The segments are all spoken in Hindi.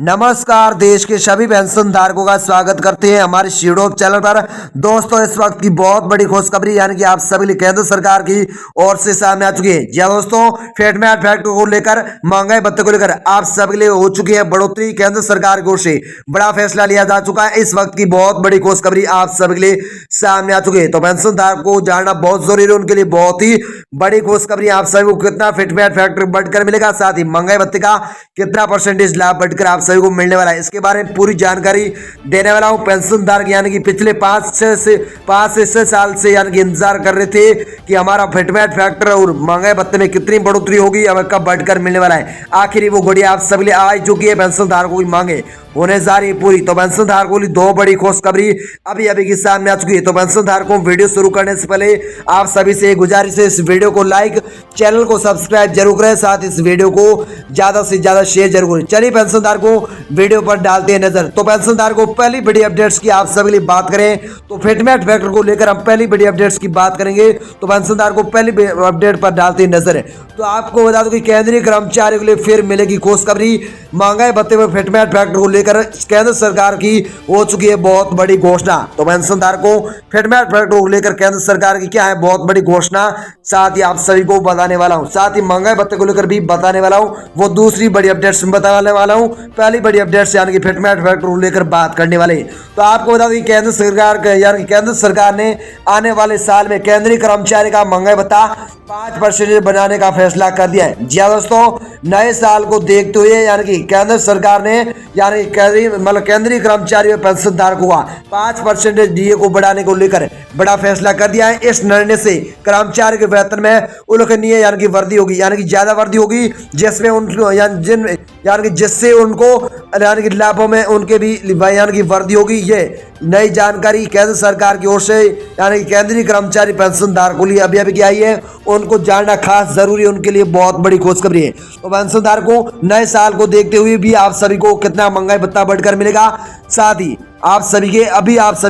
नमस्कार। देश के सभी पेंशन धारकों का स्वागत करते हैं हमारे यूट्यूब चैनल पर। दोस्तों, इस वक्त की बहुत बड़ी खुशखबरी यानी कि आप सभी लिए केंद्र सरकार की ओर से सामने आ चुकी है। जी दोस्तों, फेटमैट फैक्ट को लेकर, महंगाई भत्ते को लेकर आप सभी लिए हो चुकी है बढ़ोतरी। केंद्र सरकार की ओर से बड़ा फैसला लिया जा चुका है। इस वक्त की बहुत बड़ी खुशखबरी आप सभी के लिए सामने आ चुकी है। तो पेंशन धारक को जानना बहुत जरूरी है, उनके लिए बहुत ही बड़ी खुशखबरी। आप सभी को कितना फेटमैट फैक्ट बढ़कर मिलेगा, साथ ही महंगाई भत्ते का कितना परसेंटेज लाभ बढ़कर आप सभी को मिलने वाला है, इसके बारे में पूरी जानकारी देने वाला हूं। पेंशन धारक यानी कि पिछले 5 से 6 साल से यानी कि इंतजार कर रहे थे कि हमारा फेटमैट फैक्टर और महंगाई भत्ते में कितनी बढ़ोतरी होगी, अब कब बढ़कर मिलने वाला है। आखिर वो घड़ी आप सभी लिए आ चुकी है। पेंशन धारकों की मांगे होने जा रही है पूरी। तो पेंशन धारकों की दो बड़ी खुशखबरी अभी अभी की सामने आ चुकी है। तो पेंशन धारकों वीडियो शुरू करने से पहले आप सभी से गुजारिश है, इस वीडियो को लाइक, चैनल को सब्सक्राइब जरूर करें, साथ इस वीडियो को ज्यादा से ज्यादा शेयर जरूर करें। चलिए पेंशन धारकों वीडियो पर डालते हैं नजर। तो पेंशन धारकों पहली बड़ी अपडेट्स की आप सभी लिए बात करें तो फेटमैट फैक्टर को लेकर हम पहली बड़ी अपडेट्स की बात करेंगे। तो पेंशन धारकों पहली अपडेट पर डालते हैं नजर। तो आपको बता दूं कि केंद्रीय कर्मचारियों के लिए फिर मिलेगी खुशखबरी। महंगाई भत्ते में फेटमैट फैक्टर को लेकर केंद्र सरकार की हो चुकी है बहुत बड़ी घोषणा। तो पेंशन धारकों फेटमैट फैक्टर को लेकर केंद्र सरकार की क्या है बहुत बड़ी घोषणा, साथ ही आप सभी को बताने वाला हूं। साथ ही महंगाई भत्ते को लेकर भी बताने वाला हूं, वो दूसरी बड़ी अपडेट्स बताने वाला हूं। पहली बड़ी अपडेट्स यानी कि फेटमैट फैक्टर को लेकर बात करने वाले। तो आपको बता दें केंद्र सरकार यानी केंद्र सरकार ने आने वाले साल में केंद्रीय कर्मचारी का महंगाई भत्ता 5% बनाने का फैसला कर दिया है। जी दोस्तों, नए साल को देखते हुए यानी कि केंद्र सरकार ने यानी केंद्रीय कर्मचारी और पेंशन धारकों का 5% डीए को बढ़ाने को लेकर बड़ा फैसला कर दिया है। इस निर्णय से कर्मचारी के वेतन में उल्लेखनीय यानी कि वृद्धि होगी, यानी कि ज्यादा वृद्धि होगी, जिसमें उनको यानी कि जिससे उनको यानी कि लाभों में उनके भी यानी कि वृद्धि होगी। ये नई जानकारी केंद्र सरकार की ओर से यानी कि केंद्रीय कर्मचारी पेंशन धारकों लिए अभी अभी आई है, उनको जानना खास जरूरी है, उनके लिए बहुत बड़ी खुशखबरी है। तो पेंशन धारकों नए साल को देखते हुए भी आप सभी को कितना महंगाई भत्ता बढ़कर मिलेगा, साथ ही आप सभी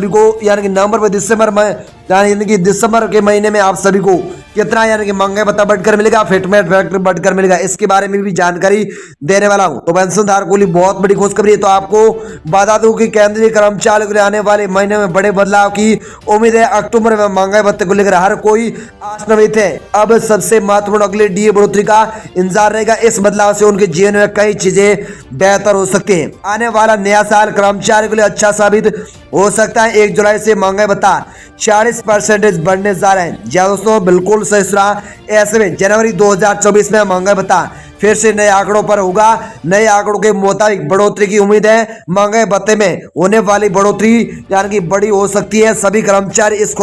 को यानी कि नवंबर दिसंबर में यानी कि दिसंबर के महीने में आप सभी को कितना यानी कि महंगाई भत्ता बढ़कर मिलेगा, फेटमैट फैक्टर बढ़कर मिलेगा, इसके बारे में भी जानकारी देने वाला हूं। तो पेंशन धारकों के लिए बहुत बड़ी खुशखबरी है। तो आपको बता दूं कि केंद्रीय कर्मचारियों के लिए आने वाले महीने में बड़े बदलाव की उम्मीद है। अक्टूबर में महंगाई भत्ते को लेकर हर कोई आशान्वित है। अब सबसे महत्वपूर्ण अगले डीए बढ़ोतरी का इंतजार रहेगा। इस बदलाव से उनके जीवन में कई चीजें बेहतर हो सकती है। आने वाला नया साल कर्मचारियों के लिए अच्छा साबित हो सकता है। 1 जुलाई से महंगाई भत्ता 40% बढ़ने जा रहे हैं। जी दोस्तों, बिल्कुल सही सुना। ऐसे में जनवरी 2024 में महंगाई भत्ता फिर से नए आंकड़ों पर होगा। नए आंकड़ों के मुताबिक बढ़ोतरी की उम्मीद है। महंगाई भत्ते में होने वाली बढ़ोतरी यानी कि बड़ी हो सकती है। सभी कर्मचारी इस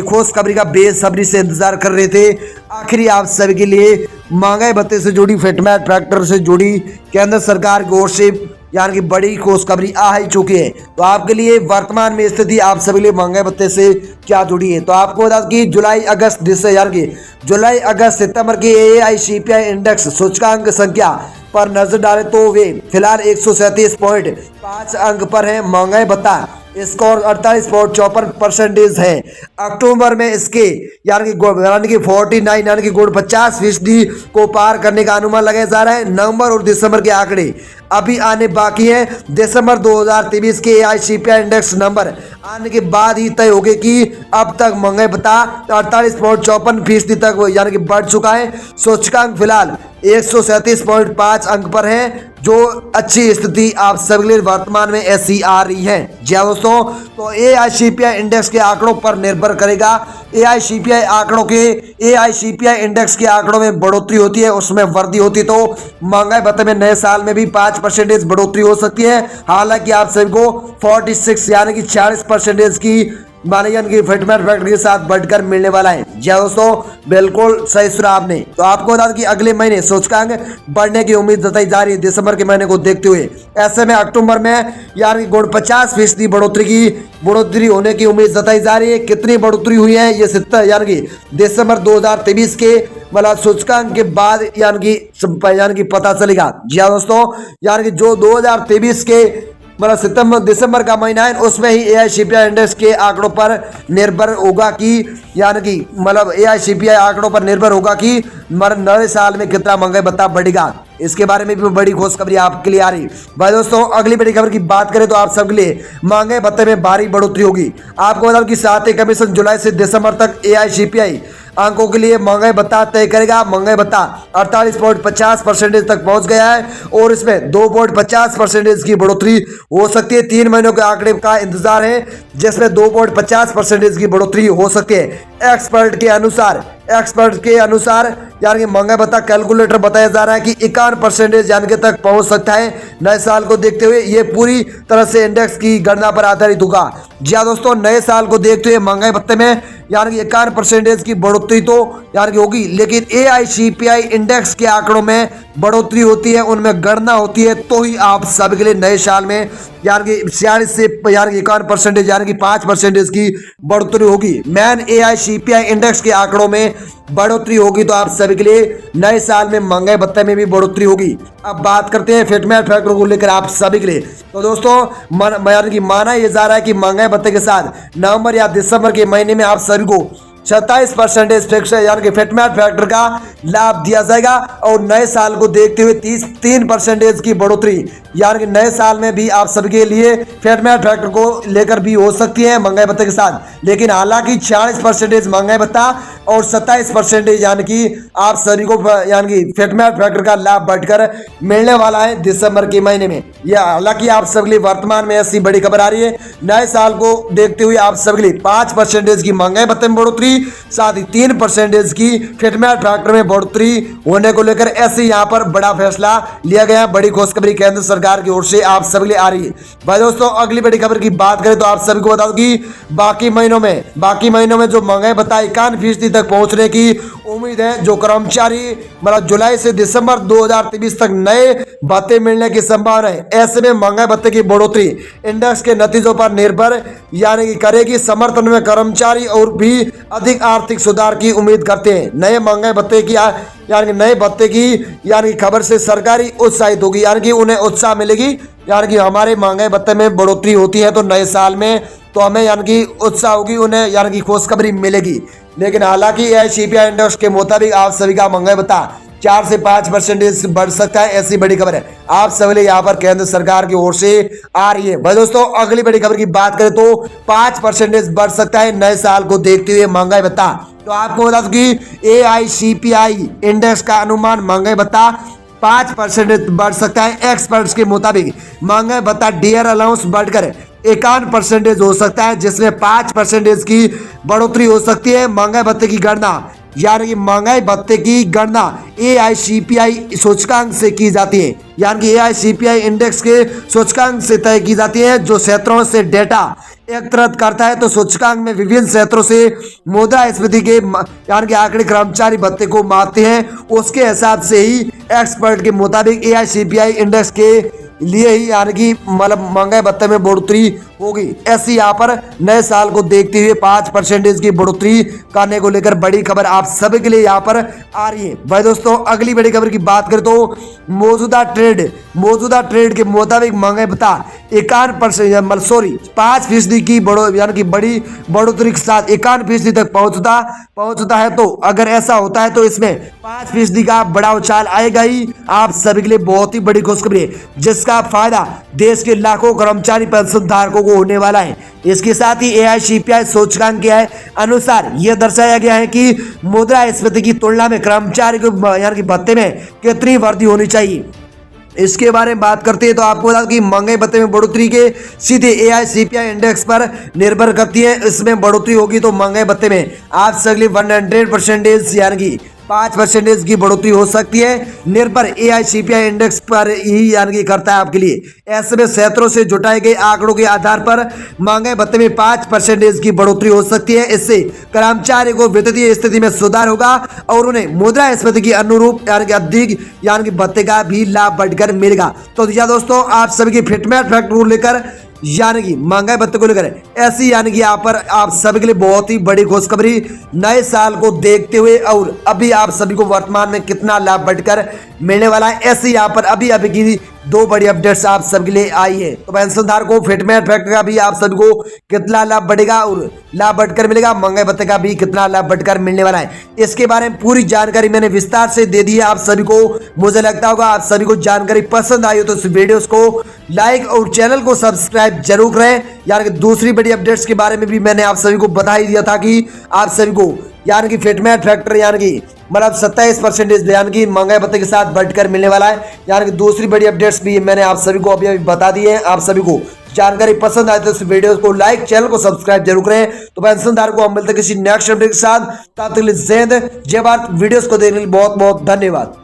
खुशखबरी का बेसब्री से इंतजार कर रहे थे। आखिरी आप सभी के लिए महंगाई भत्ते से जुड़ी, फेटमैट फैक्टर से जुड़ी केंद्र सरकार की ओर से यानी कि बड़ी खुशखबरी आ ही चुकी है। तो आपके लिए वर्तमान में स्थिति आप सभी लिए महंगाई भत्ते से क्या जुड़ी है। तो आपको बता दें कि जुलाई अगस्त सितंबर के AICPI इंडेक्स सूचकांक संख्या पर नजर डालें तो वे फिलहाल 137.5 अंक पर है। महंगाई भत्ता स्कोर 48.54% है। अक्टूबर में इसके यानी कि 49 यानी कि 50% को पार करने का अनुमान लगाया जा रहा है। नवंबर और दिसंबर के आंकड़े अभी आने बाकी है। दिसंबर 2023 के AICPI इंडेक्स नंबर आने के बाद ही तय होगी कि अब तक महंगाई भत्ता 48.54% तक यानी कि बढ़ चुका है। सूचकांक फिलहाल 137.5 अंक पर है, जो अच्छी स्थिति आप सभी लिए वर्तमान में ऐसी आ रही है। जी दोस्तों, तो AICPI इंडेक्स के आंकड़ों पर निर्भर करेगा। AICPI इंडेक्स के आंकड़ों में बढ़ोतरी होती है, उसमें वृद्धि होती, तो महंगाई भत्ते में नए साल में भी 5% बढ़ोतरी हो सकती है। हालांकि आप सभी को 46 यानी कि 40% की मानक की फेटमैट फैक्टर के साथ बढ़कर मिलने वाला है। जी दोस्तों, बिल्कुल सही सुना आपने। तो आपको बता दें कि अगले महीने सूचकांक बढ़ने की उम्मीद जताई जा रही है दिसंबर के महीने को देखते हुए। ऐसे में अक्टूबर में यानी 50% बढ़ोतरी होने की उम्मीद जताई जा रही है। कितनी बढ़ोतरी हुई है ये यानी कि दिसंबर 2023 के सूचकांक के बाद यानी कि पता चलेगा। जी दोस्तों, यानी कि जो 2023 के दिसंबर का महीना है, उसमें ही AICPI इंडेक्स के आंकड़ों पर निर्भर होगा कि यानी कि AICPI आंकड़ों पर निर्भर होगा कि नए साल में कितना महंगाई भत्ता बढ़ेगा। इसके बारे में भी बड़ी खुशखबरी आपके लिए आ रही। भाई दोस्तों अगली बड़ी खबर की बात करें तो आप सबके लिए महंगाई भत्ते में भारी बढ़ोतरी होगी। आपको बता दूं कि 7 कमीशन जुलाई से दिसंबर तक एआईसीपीआई अंकों के लिए महंगाई भत्ता तय करेगा। महंगाई भत्ता 48.50% तक पहुंच गया है और इसमें 2.50% की बढ़ोतरी हो सकती है। 3 महीनों के आंकड़े का इंतजार है जिसमें 2.50% की बढ़ोतरी हो सकती है। एक्सपर्ट के अनुसार यानी महंगाई भत्ता कैलकुलेटर बताया जा रहा है कि 51% यानी तक पहुंच सकता है। नए साल को देखते हुए ये पूरी तरह से इंडेक्स की गणना पर आधारित होगा। जी हाँ दोस्तों, नए साल को देखते हुए महंगाई भत्ते में यानी 51% की बढ़ोतरी तो यानी होगी, लेकिन एआईसीपीआई इंडेक्स के आंकड़ों में बढ़ोतरी होती है, उनमें गणना होती है, तो ही आप सभी के लिए नए साल में यानी 46 से यानी 51% यानी कि 5% की बढ़ोतरी होगी। मैन एआईसीपीआई इंडेक्स के आंकड़ों में बढ़ोतरी होगी तो आप सभी के लिए नए साल में महंगाई भत्ते में भी बढ़ोतरी होगी। अब बात करते हैं फिटमेट फैक्टर को लेकर आप सभी के लिए। तो दोस्तों यानी कि माना यह जा रहा है कि महंगाई भत्ते के साथ नवंबर या दिसंबर के महीने में आप सभी को 27% फिक्स यानी कि फिटमेट फैक्टर का लाभ दिया जाएगा और नए साल को देखते हुए 3% की बढ़ोतरी यानी कि नए साल में भी आप सभी के लिए फिटमेट फैक्टर को लेकर भी हो सकती है महंगाई भत्ते के साथ। लेकिन हालांकि 46% महंगाई भत्ता और 27% यानी कि आप सभी को यानी कि फिटमेट फैक्टर का लाभ बढ़कर मिलने वाला है दिसंबर के महीने में। यह हालांकि आप सभी लिए वर्तमान में ऐसी बड़ी खबर आ रही है। नए साल को देखते हुए आप सभी लिए 5% की महंगाई भत्ते में बढ़ोतरी, साथ ही 3% की फिटमेट फैक्टर में बढ़ोतरी होने को लेकर ऐसे यहाँ पर बड़ा फैसला लिया गया है। बड़ी खुशखबरी केंद्र सरकार की ओर से आप सभी लिए आ रही है। भाई दोस्तों अगली बड़ी खबर की बात करें तो आप सभी को बता दूं कि बाकी महीनों में जो महंगाई भत्ता 51% तक पहुंचने की उम्मीद है। जो कर्मचारी मतलब जुलाई से दिसंबर 2023 तक नए भत्ते मिलने की संभावना है। ऐसे में महंगाई भत्ते की बढ़ोतरी इंडेक्स के नतीजों पर निर्भर यानी कि करेगी। समर्थन में कर्मचारी और भी अधिक आर्थिक सुधार की उम्मीद करते हैं। नए महंगाई भत्ते की यानी नए भत्ते की यानी खबर से सरकारी उत्साहित होगी, यानी कि उन्हें उत्साह मिलेगी। यानी कि हमारे महंगाई भत्ते में बढ़ोतरी होती है तो नए साल में तो हमें यानी कि उत्साह होगी, उन्हें यानी कि खुशखबरी मिलेगी। लेकिन हालांकि एआईसीपीआई इंडेक्स के मुताबिक आप सभी का महंगाई भत्ता 4 से 5% बढ़ सकता है, ऐसी बड़ी खबर है आप सभी यहाँ पर केंद्र सरकार की ओर से आ रही है। भाई दोस्तों अगली बड़ी खबर की बात करें तो 5% बढ़ सकता है नए साल को देखते हुए महंगाई भत्ता। तो आपको बता दूं कि एआईसीपीआई इंडेक्स का अनुमान महंगाई भत्ता 5% बढ़ सकता है। एक्सपर्ट्स के मुताबिक महंगाई भत्ता डियर अलाउंस बढ़कर 51% हो सकता है, जिसमें 5% की बढ़ोतरी हो सकती है। महंगाई भत्ते की गणना यानी कि महंगाई भत्ते की गणना एआईसीपीआई सूचकांक से की जाती है, यानी कि एआईसीपीआई इंडेक्स के सूचकांक से तय की जाती है, जो क्षेत्रों से डेटा एकत्रित करता है। तो सूचकांक में विभिन्न क्षेत्रों से मुद्रास्फीति के यानी कि आंकड़े कर्मचारी भत्ते को मापते हैं। उसके हिसाब से ही एक्सपर्ट के मुताबिक एआईसीपीआई इंडेक्स के लिए ही यानी कि मतलब महंगाई भत्ते में बढ़ोतरी होगी। ऐसी यहाँ पर नए साल को देखते हुए 5% की बढ़ोतरी करने को लेकर बड़ी खबर आप सभी के लिए यहाँ पर आ रही है। भाई दोस्तों अगली बड़ी खबर की बात करें तो मौजूदा ट्रेड के मुताबिक महंगाई भत्ता 5% की यानी कि बड़ी बढ़ोतरी के साथ 51% तक पहुंचता है। तो अगर ऐसा होता है तो इसमें 5% का बड़ा उछाल आएगा ही। आप सभी के लिए बहुत ही बड़ी खुशखबरी है, जिसका फायदा देश के लाखों कर्मचारी पेंशन धारकों को होने वाला है। इसके साथ ही एआईसीपीआई सूचकांक के अनुसार यह दर्शाया गया है कि मुद्रास्फीति की तुलना में कर्मचारी को यानी कि भत्ते में कितनी वृद्धि होनी चाहिए। इसके बारे में बात करते हैं तो आपको बता दूं कि महंगाई भत्ते में बढ़ोतरी के सीधे एआईसीपीआई इंडेक्स पर निर्भर करती है। इसमें बढ़ोतरी होगी तो महंगाई भत्ते में आप सभी 100% यानी कि 5% की बढ़ोतरी हो सकती है। निर्भर एआईसीपीआई इंडेक्स पर ही यानी कि करता है आपके लिए। ऐसे में क्षेत्रों से जुटाए गए आंकड़ों के आधार पर महंगाई भत्ते में 5% की बढ़ोतरी हो सकती है। इससे कर्मचारी को वित्तीय स्थिति में सुधार होगा और उन्हें मुद्रास्फीति के अनुरूप यानी कि अधिक यानी कि भत्ते का भी लाभ बढ़कर मिलेगा। तो दोस्तों आप सभी की फिटमेट फैक्टर को लेकर यानी कि महंगाई भत्ते को लेकर ऐसी यानी कि यहाँ पर आप सभी के लिए बहुत ही बड़ी खुशखबरी नए साल को देखते हुए और अभी आप सभी को वर्तमान में कितना लाभ बढ़कर मिलने वाला है, ऐसी यहाँ पर अभी अभी की दो बड़ी अपडेट्स आप सबके लिए आई है। तो पेंशनधारक को फिटमेंट फैक्टर का भी आप सभी को कितना लाभ बढ़ेगा और लाभ बढ़कर मिलेगा, महंगाई भत्ते का भी कितना लाभ बढ़कर मिलने वाला है, इसके बारे में पूरी जानकारी मैंने विस्तार से दे दी है आप सभी को। मुझे लगता होगा आप सभी को जानकारी पसंद आई हो तो इस वीडियो को लाइक और चैनल को सब्सक्राइब जरूर करें। यानी कि दूसरी बड़ी अपडेट्स के बारे में भी मैंने आप सभी को बता ही दिया था कि आप सभी को यानी कि फिटमेंट फैक्टर यानी कि मतलब 27% यानी कि महंगाई भत्ते के साथ बढ़कर मिलने वाला है। यानी कि दूसरी बड़ी अपडेट्स भी मैंने आप सभी को अभी बता दी है। आप सभी को जानकारी पसंद आए तो इस वीडियो को लाइक चैनल को सब्सक्राइब जरूर करें। तो पेंशनधारक को हम मिलते किसी नेक्स्ट अपडेट के साथ, तब तक के लिए जय हिंद जय भारत। वीडियोस को देखने के लिए बहुत बहुत धन्यवाद।